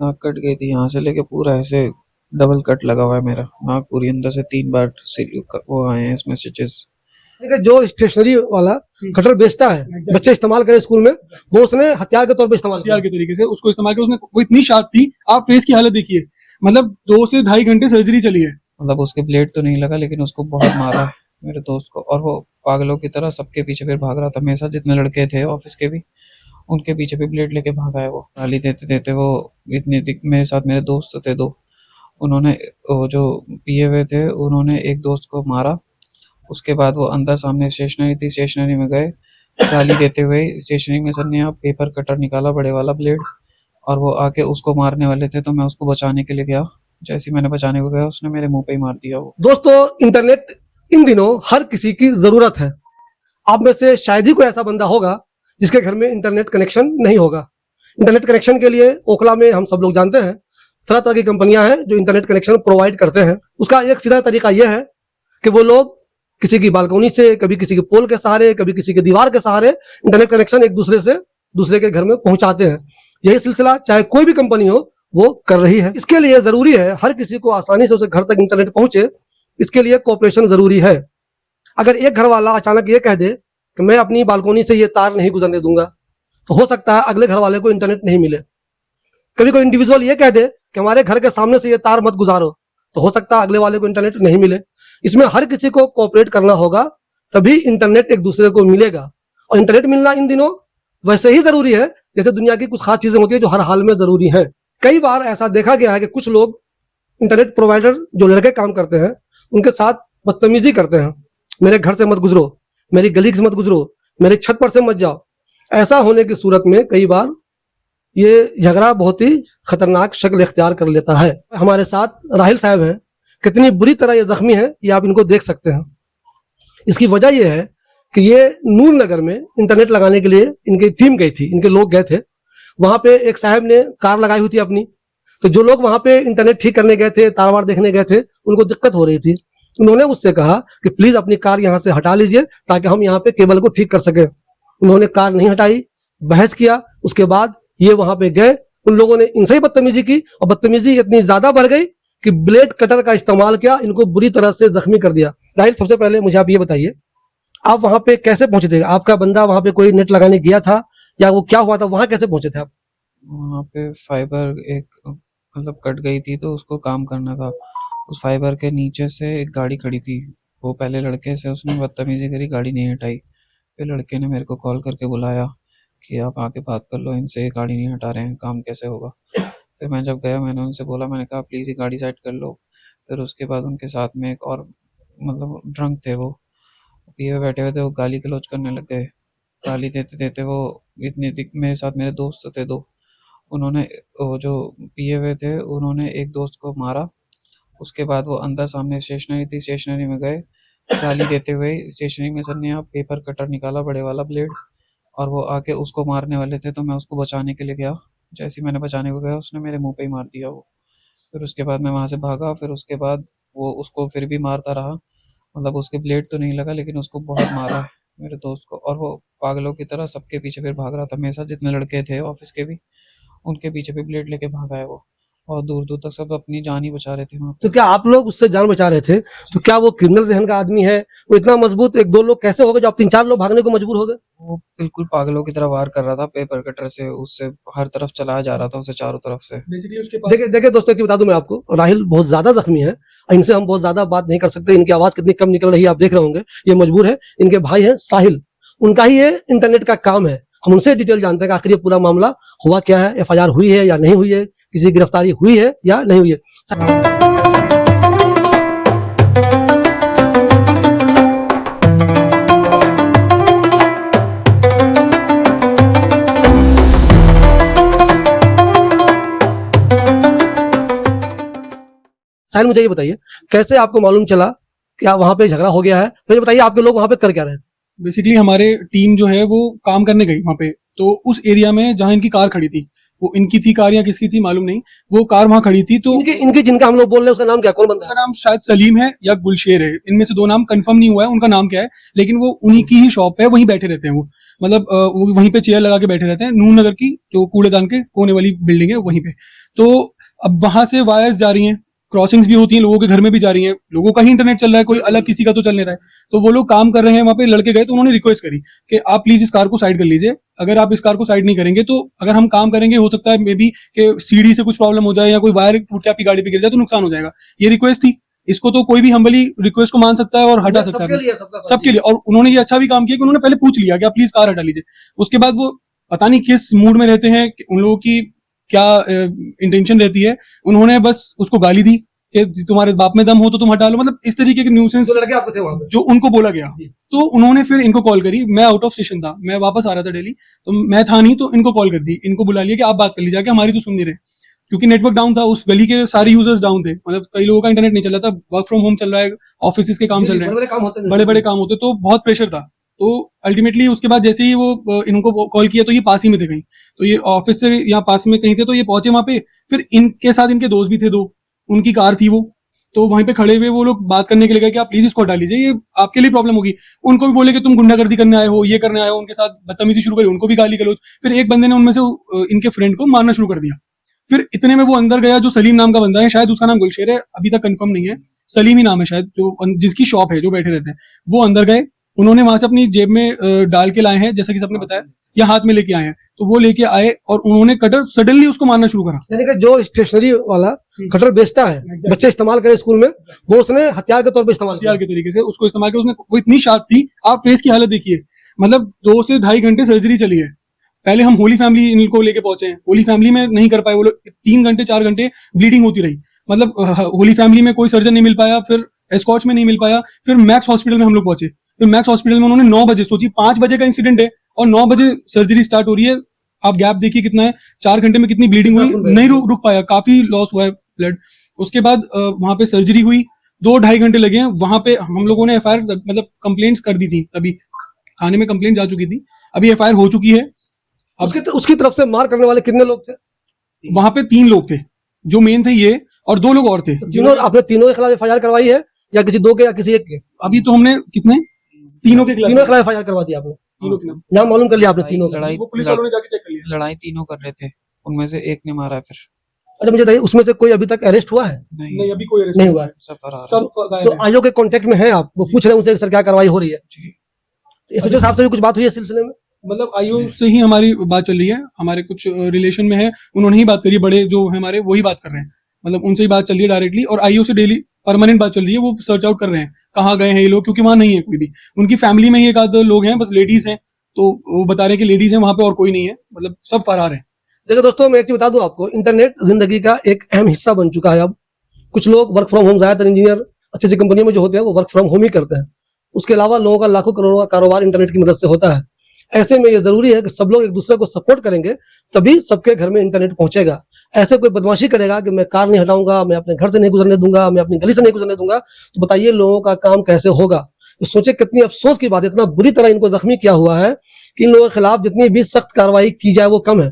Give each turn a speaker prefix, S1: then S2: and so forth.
S1: नाक कट गई थी यहाँ से लेके पूरा ऐसे डबल कट लगा हुआ है मेरा नाक पूरी अंदर से 3 बार वो आए हैं इसमें स्टिचेस।
S2: जो स्टेशनरी वाला कटर बेचता है, बच्चे इस्तेमाल करें स्कूल में, वो उसने हथियार के तौर पर इस्तेमाल
S3: हथियार के तरीके से उसको इस्तेमाल किया। उसने वो इतनी शार्प थी, आप फेस की हालत देखिए, मतलब 2 से ढाई घंटे सर्जरी चली है।
S1: मतलब उसके ब्लेड तो नहीं लगा लेकिन उसको बहुत मारा है मेरे दोस्त को, और वो पागलों की तरह सबके पीछे फिर भाग रहा था। मेरे साथ जितने लड़के थे ऑफिस के भी, उनके पीछे भी ब्लेड लेके भागा है वो। गाली देते देते वो मेरे साथ मेरे दोस्त थे 2, उन्होंने वो जो पिए हुए थे उन्होंने एक दोस्त को मारा। उसके बाद वो अंदर सामने स्टेशनरी थी, स्टेशनरी में गए गाली देते हुए। स्टेशनरी में सर ने यहाँ पेपर कटर निकाला बड़े वाला ब्लेड, और वो आके उसको मारने वाले थे तो मैं उसको बचाने के लिए गया। जैसे ही मैंने बचाने को गया उसने मेरे मुंह पे ही मार दिया वो।
S2: दोस्तों, इंटरनेट इन दिनों हर किसी की जरूरत है। आप में से शायद ही कोई ऐसा बंदा होगा जिसके घर में इंटरनेट कनेक्शन नहीं होगा। इंटरनेट कनेक्शन के लिए ओखला में हम सब लोग जानते हैं तरह तरह की कंपनियां हैं जो इंटरनेट कनेक्शन प्रोवाइड करते हैं। उसका एक सीधा तरीका यह है कि वो लोग किसी की बालकनी से, कभी किसी के पोल के सहारे, कभी किसी के दीवार के सहारे इंटरनेट कनेक्शन एक दूसरे से दूसरे के घर में पहुंचाते हैं। यही सिलसिला चाहे कोई भी कंपनी हो वो कर रही है। इसके लिए जरूरी है हर किसी को आसानी से उसे घर तक इंटरनेट पहुंचे, इसके लिए कोऑपरेशन जरूरी है। अगर एक घर वाला अचानक ये कह दे कि मैं अपनी बालकनी से ये तार नहीं गुजरने दूंगा, तो हो सकता है अगले घर वाले को इंटरनेट नहीं मिले। कभी कोई इंडिविजुअल ये कह दे कि हमारे घर के सामने से ये तार मत गुजारो, तो हो सकता है अगले वाले को इंटरनेट नहीं मिले। इसमें हर किसी को कोऑपरेट करना होगा, तभी इंटरनेट एक दूसरे को मिलेगा। और इंटरनेट मिलना इन दिनों वैसे ही जरूरी है जैसे दुनिया की कुछ खास चीजें होती है जो हर हाल में जरूरी है। कई बार ऐसा देखा गया है कि कुछ लोग इंटरनेट प्रोवाइडर जो लड़के काम करते हैं उनके साथ बदतमीजी करते हैं। मेरे घर से मत गुजरो, मेरी गली से मत गुजरो, मेरी छत पर से मत जाओ। ऐसा होने की सूरत में कई बार ये झगड़ा बहुत ही खतरनाक शक्ल इख्तियार कर लेता है। हमारे साथ राहिल साहब हैं, कितनी बुरी तरह ये जख्मी है ये आप इनको देख सकते हैं। इसकी वजह यह है कि ये नूर नगर में इंटरनेट लगाने के लिए इनकी टीम गई थी, इनके लोग गए थे। वहां पे एक साहब ने कार लगाई हुई थी अपनी, तो जो लोग वहां पे इंटरनेट ठीक करने गए थे, तारवार देखने गए थे, उनको दिक्कत हो रही थी। उन्होंने उससे कहा कि प्लीज अपनी कार यहाँ से हटा लीजिए ताकि हम यहाँ पे केबल को ठीक कर सके। उन्होंने कार नहीं हटाई, बहस किया। उसके बाद ये वहां पे गए, उन लोगों ने इनसे ही बदतमीजी की और बदतमीजी इतनी ज्यादा बढ़ गई कि ब्लेड कटर का इस्तेमाल किया, इनको बुरी तरह से जख्मी कर दिया। राहिल, सबसे पहले मुझे आप ये बताइए, आप वहां पे कैसे पहुंचे थे? आपका बंदा वहां पे कोई नेट लगाने गया था या वो क्या हुआ था, वहां कैसे पहुंचे थे आप?
S1: वहाँ पे फाइबर एक मतलब कट गई थी तो उसको काम करना था। उस फाइबर के नीचे से एक गाड़ी खड़ी थी, वो पहले लड़के से उसने बदतमीजी करी, गाड़ी नहीं हटाई। फिर लड़के ने मेरे को कॉल करके बुलाया कि आप आके बात कर लो इनसे, गाड़ी नहीं हटा रहे हैं, काम कैसे होगा। फिर मैं जब गया मैंने उनसे बोला, मैंने कहा प्लीज़ ये गाड़ी साइड कर लो। फिर उसके बाद उनके साथ में एक और मतलब ड्रंक थे, वो पिए हुए बैठे हुए थे, वो गाली गलौज करने लग गए। गाली देते देते वो मेरे साथ मेरे दोस्त थे 2, उन्होंने वो जो पिए हुए थे उन्होंने एक दोस्त को मारा। उसके बाद वो अंदर सामने स्टेशनरी थी, स्टेशनरी में गए गाली देते हुए। स्टेशनरी में सर ने यहाँ पेपर कटर निकाला बड़े वाला ब्लेड, और वो आके उसको मारने वाले थे तो मैं उसको बचाने के लिए गया। जैसे ही मैंने बचाने को गया उसने मेरे मुंह पे ही मार दिया वो। फिर उसके बाद मैं वहाँ से भागा। फिर उसके बाद वो उसको फिर भी मारता रहा, मतलब उसके ब्लेड तो नहीं लगा लेकिन उसको बहुत मारा है मेरे दोस्त को, और वो पागलों की तरह सबके पीछे फिर भाग रहा था। मेरे साथ जितने लड़के थे ऑफिस के भी, उनके पीछे भी ब्लेड लेके भागा है वो, और दूर दूर तक सब अपनी जान ही बचा रहे थे वहाँ पे।
S2: तो क्या आप लोग उससे जान बचा रहे थे? तो क्या वो क्रिमिनल जहन का आदमी है? वो इतना मजबूत 1-2 लोग कैसे हो गए जो आप 3-4 लोग भागने को मजबूर हो गए?
S1: वो बिल्कुल पागलों की तरह वार कर रहा था पेपर कटर से, उससे हर तरफ चलाया जा रहा था उसे, चारों तरफ से।
S3: बेसिकली उसके पास
S2: देखिए देखिए दोस्तों, एक चीज बता दूं मैं आपको, राहिल बहुत ज्यादा जख्मी है, इनसे हम बहुत ज्यादा बात नहीं कर सकते। इनकी आवाज कितनी कम निकल रही है आप देख रहे होंगे, ये मजबूर है। इनके भाई हैं साहिल, उनका ही ये इंटरनेट का काम है। हम उनसे डिटेल जानते हैं कि आखिर ये पूरा मामला हुआ क्या है, एफआईआर हुई है या नहीं हुई है, किसी की गिरफ्तारी हुई है या नहीं हुई है। साहिल, मुझे ये बताइए कैसे आपको मालूम चला कि वहां पे झगड़ा हो गया है? मुझे बताइए आपके लोग वहां पे कर क्या रहे हैं?
S3: बेसिकली हमारे टीम जो है वो काम करने गई वहाँ पे, तो उस एरिया में जहाँ इनकी कार खड़ी थी वो इनकी थी कार या किसकी थी मालूम नहीं, वो कार वहां खड़ी थी। तो
S2: इनकी इनकी जिनका हम लोग बोल रहे हैं उसका नाम क्या, कौन बंदा
S3: उनका
S2: है?
S3: नाम शायद सलीम है या गुलशेर है, इनमें से दो नाम कंफर्म नहीं हुआ है उनका नाम क्या है, लेकिन वो उन्हीं की ही शॉप है, वहीं बैठे रहते हैं वो। मतलब वो वहीं पे चेयर लगा के बैठे रहते हैं, नून नगर की जो कूड़ेदान के कोने वाली बिल्डिंग है वहीं पे। तो अब वहां से वायर्स जा रही हैं, क्रॉसिंग्स भी होती हैं, लोगों के घर में भी जा रही हैं, लोगों का ही इंटरनेट चल रहा है, कोई अलग किसी का तो चल नहीं रहा है। तो वो लोग काम कर रहे हैं वहां पे, लड़के गए तो उन्होंने रिक्वेस्ट करी कि आप प्लीज इस कार को साइड कर लीजिए, अगर आप इस कार को साइड नहीं करेंगे तो अगर हम काम करेंगे हो सकता है मे बी कि सीढ़ी से कुछ प्रॉब्लम हो जाए या कोई वायर टूट के आपकी गाड़ी पे गिर जाए तो नुकसान हो जाएगा। ये रिक्वेस्ट थी, इसको तो कोई भी हम्बली रिक्वेस्ट को मान सकता है और हटा सकता है सबके लिए। और उन्होंने ये अच्छा भी काम किया कि उन्होंने पहले पूछ लिया कि आप प्लीज कार हटा लीजिए। उसके बाद वो पता नहीं किस मूड में रहते हैं, उन लोगों की क्या इंटेंशन रहती है, उन्होंने बस उसको गाली दी कि तुम्हारे बाप में दम हो तो तुम हटा लो, मतलब इस तरीके के न्यूसेंस
S2: जो लड़के आपको थे वहां पे,
S3: जो उनको बोला गया। तो उन्होंने फिर इनको कॉल करी, मैं आउट ऑफ स्टेशन था, मैं वापस आ रहा था दिल्ली, तो मैं था नहीं, तो इनको कॉल कर दी, इनको बुला लिया कि आप बात कर लीजिए, कि हमारी तो सुन नहीं रहे, क्योंकि नेटवर्क डाउन था, उस गली के सारे यूजर्स डाउन थे, मतलब कई लोगों का इंटरनेट नहीं चल रहा था, वर्क फ्रॉम होम चल रहा है, ऑफिस के काम चल रहे हैं, बड़े बड़े काम होते, तो बहुत प्रेशर था। तो अल्टीमेटली उसके बाद जैसे ही वो इनको कॉल किया तो ये पास ही में थे कहीं, तो ये ऑफिस से यहाँ पास में कहीं थे, तो ये पहुंचे वहां पे, फिर इनके साथ इनके दोस्त भी थे दो, उनकी कार थी वो, तो वहीं पे खड़े हुए वो लोग बात करने के लिए गए कि आप प्लीज इसको हटा लीजिए, ये आपके लिए प्रॉब्लम होगी। उनको भी बोले कि तुम गुंडागर्दी करने आए हो, ये करने आए हो, उनके साथ बदतमीजी शुरू करी, उनको भी गाली गलौज। फिर एक बंदे ने उनमें से इनके फ्रेंड को मारना शुरू कर दिया। फिर इतने में वो अंदर गया, जो सलीम नाम का बंदा है, शायद उसका नाम गुलशेर है, अभी तक कंफर्म नहीं है, सलीम ही नाम है शायद, जो जिसकी शॉप है, जो बैठे रहते हैं, वो अंदर गए, उन्होंने वहां से अपनी जेब में डाल के लाए हैं, जैसा कि सबने बताया, या हाथ में लेके आए हैं, तो वो लेके आए और उन्होंने कटर सडनली उसको मारना शुरू करा।
S2: यानी कि जो स्टेशनरी वाला कटर बेचता है, बच्चे इस्तेमाल करें स्कूल में, वो उसने हथियार के तौर पे इस्तेमाल
S3: हथियार के तरीके से उसको इस्तेमाल किया उसने। वो इतनी शार्प थी, आप फेस की हालत देखिए, मतलब 2 से ढाई घंटे सर्जरी चली है। पहले हम होली फैमिली इनको लेके पहुंचे हैं, होली फैमिली में नहीं कर पाए वो लोग, 3 घंटे 4 घंटे ब्लीडिंग होती रही, मतलब होली फैमिली में कोई सर्जन नहीं मिल पाया, फिर एस्कॉच में नहीं मिल पाया, फिर मैक्स हॉस्पिटल में हम लोग पहुंचे, फिर मैक्स हॉस्पिटल में उन्होंने 9 बजे, सोचिए 5 बजे का इंसिडेंट है और 9 बजे सर्जरी स्टार्ट हो रही है, आप गैप देखिए कितना है, 4 घंटे में कितनी ब्लीडिंग हुई, नहीं रुक पाया, काफी लॉस हुआ है ब्लड। उसके बाद वहां पे सर्जरी हुई, 2-2.5 घंटे लगे हैं वहां पे। हम लोगों ने एफआईआर मतलब कंप्लेंट्स कर दी थी, तभी थाने में कंप्लेंट जा चुकी थी, अभी एफआईआर हो चुकी है।
S2: उसकी तरफ से मार करने वाले कितने लोग थे?
S3: वहां पे 3 लोग थे, जो मेन थे ये, और 2 लोग और थे।
S2: तीनों आपने तीनों के खिलाफ एफआईआर करवाई है या किसी 2 के या किसी एक के?
S3: अभी तो हमने कितने, तीनों के
S2: तीनों के खिलाफ एफआईआर करवा दी आपने?
S3: तीनों के नाम
S2: नाम मालूम कर लिया आपने तीनों का?
S1: लड़ाई
S3: वो पुलिस वालों ने जाके चेक कर लिया।
S1: लड़ाई तीनों कर रहे थे, उनमें से एक ने मारा है फिर।
S2: अच्छा मुझे बताइए, उसमें से कोई अभी तक अरेस्ट हुआ है?
S3: नहीं, अभी कोई अरेस्ट
S2: नहीं हुआ है,
S1: सब फरार है।
S3: सब गायब
S2: तो
S3: है।
S2: आयोग के कांटेक्ट में है आप? वो पूछ रहे हैं उनसे सर क्या कार्रवाई हो रही है?
S1: जी।
S2: एसएचओ साहब से भी कुछ बात हुई है इस सिलसिले में?
S3: मतलब आईओ से ही हमारी बात चल रही है, हमारे कुछ रिलेशन में है, उन्होंने ही बात करी, बड़े जो है हमारे वही बात कर रहे हैं, मतलब उनसे ही बात चल रही है डायरेक्टली, और आईओ से डेली परमानेंट बात चल रही है, वो सर्च आउट कर रहे हैं कहाँ गए हैं ये लोग, क्योंकि वहां नहीं है कोई भी, उनकी फैमिली में ही एक आध लोग हैं, बस लेडीज हैं, तो वो बता रहे हैं कि लेडीज हैं वहां पे और कोई नहीं है, मतलब सब फरार है।
S2: देखो दोस्तों, मैं एक चीज बता दूं आपको, इंटरनेट जिंदगी का एक अहम हिस्सा बन चुका है अब। कुछ लोग वर्क फ्रॉम होम, ज्यादातर इंजीनियर अच्छी अच्छी कंपनियों में जो होते हैं वो वर्क फ्रॉम होम ही करते हैं। उसके अलावा लोगों का लाखों करोड़ों का कारोबार इंटरनेट की मदद से होता है। ऐसे में ये जरूरी है कि सब लोग एक दूसरे को सपोर्ट करेंगे, तभी सबके घर में इंटरनेट पहुंचेगा। ऐसे कोई बदमाशी करेगा कि मैं कार नहीं हटाऊंगा, मैं अपने घर से नहीं गुजरने दूंगा, मैं अपनी गली से नहीं गुजरने दूंगा, तो बताइए लोगों का काम कैसे होगा? तो सोचे कितनी अफसोस की बात है, इतना बुरी तरह इनको जख्मी किया हुआ है कि इन लोगों के खिलाफ जितनी भी सख्त कार्रवाई की जाए वो कम है।